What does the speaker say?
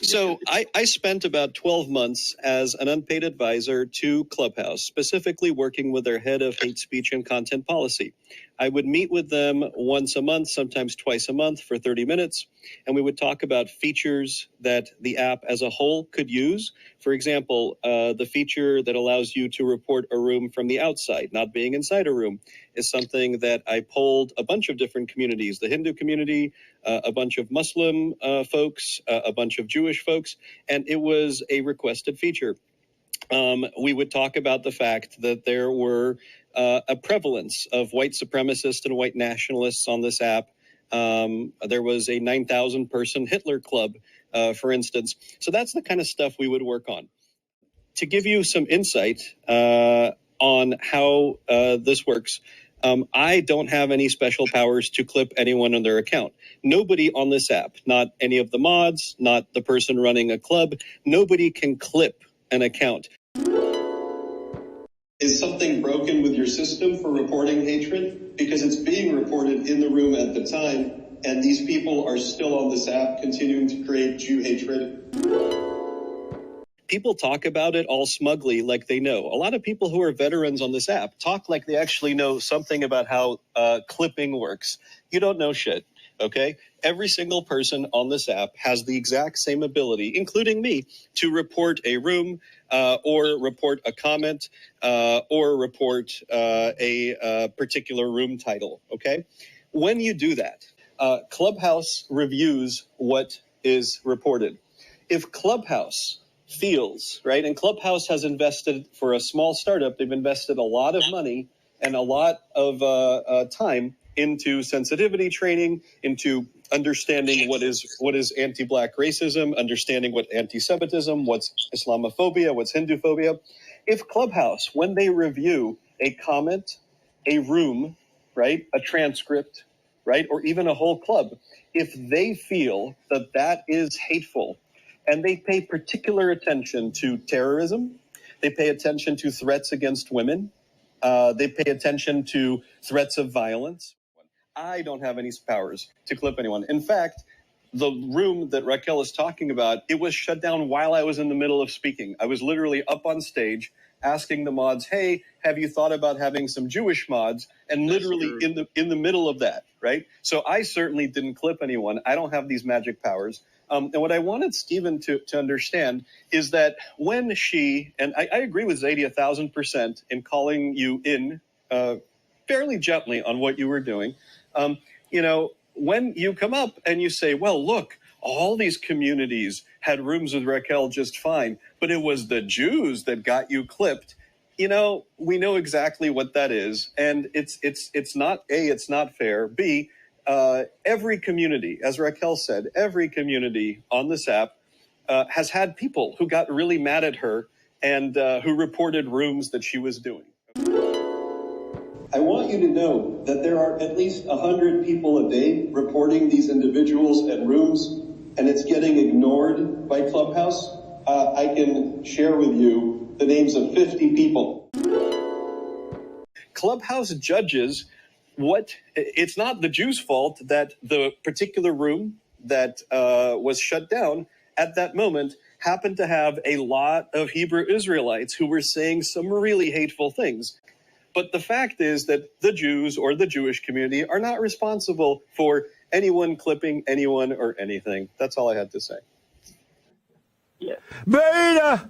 So I spent about 12 months as an unpaid advisor to Clubhouse, specifically working with their head of hate speech and content policy. I would meet with them once a month, sometimes twice a month for 30 minutes, and we would talk about features that the app as a whole could use. For example, the feature that allows you to report a room from the outside, not being inside a room, is something that I polled a bunch of different communities, the Hindu community, a bunch of Muslim folks, a bunch of Jewish folks, and it was a requested feature. We would talk about the fact that there were a prevalence of white supremacists and white nationalists on this app. There was a 9,000 person Hitler club, for instance. So that's the kind of stuff we would work on. To give you some insight on how this works, I don't have any special powers to clip anyone on their account. Nobody on this app, not any of the mods, not the person running a club, nobody can clip an account. Is something broken with your system for reporting hatred? Because it's being reported in the room at the time, and these people are still on this app continuing to create Jew hatred. People talk about it all smugly like they know. A lot of people who are veterans on this app talk like they actually know something about how clipping works. You don't know shit, okay? Every single person on this app has the exact same ability, including me, to report a room or report a comment or report a particular room title, okay? When you do that, Clubhouse reviews what is reported. If Clubhouse feels, right, and Clubhouse has invested, for a small startup, they've invested a lot of money and a lot of time into sensitivity training, into understanding what is anti-Black racism, understanding what anti-Semitism, what's Islamophobia, what's Hinduphobia. If Clubhouse, when they review a comment, a room, right, a transcript, right, or even a whole club, if they feel that that is hateful, and they pay particular attention to terrorism, they pay attention to threats against women, they pay attention to threats of violence. I don't have any powers to clip anyone. In fact, the room that Raquel is talking about, it was shut down while I was in the middle of speaking. I was literally up on stage asking the mods, hey, have you thought about having some Jewish mods? And literally in the middle of that, right? So I certainly didn't clip anyone. I don't have these magic powers. And what I wanted Stephen to understand is that when she, and I agree with Zadie 1,000% in calling you in fairly gently on what you were doing, you know, when you come up and you say, well, look, all these communities had rooms with Raquel just fine, but it was the Jews that got you clipped. You know, we know exactly what that is. And it's not, A, it's not fair. B, every community, as Raquel said, every community on this app has had people who got really mad at her and who reported rooms that she was doing. I want you to know that there are at least 100 people a day reporting these individuals and rooms, and it's getting ignored by Clubhouse. I can share with you the names of 50 people. Clubhouse judges what, it's not the Jews' fault that the particular room that was shut down at that moment happened to have a lot of Hebrew Israelites who were saying some really hateful things. But the fact is that the Jews or the Jewish community are not responsible for anyone clipping anyone or anything. That's all I had to say. Yeah. Beta!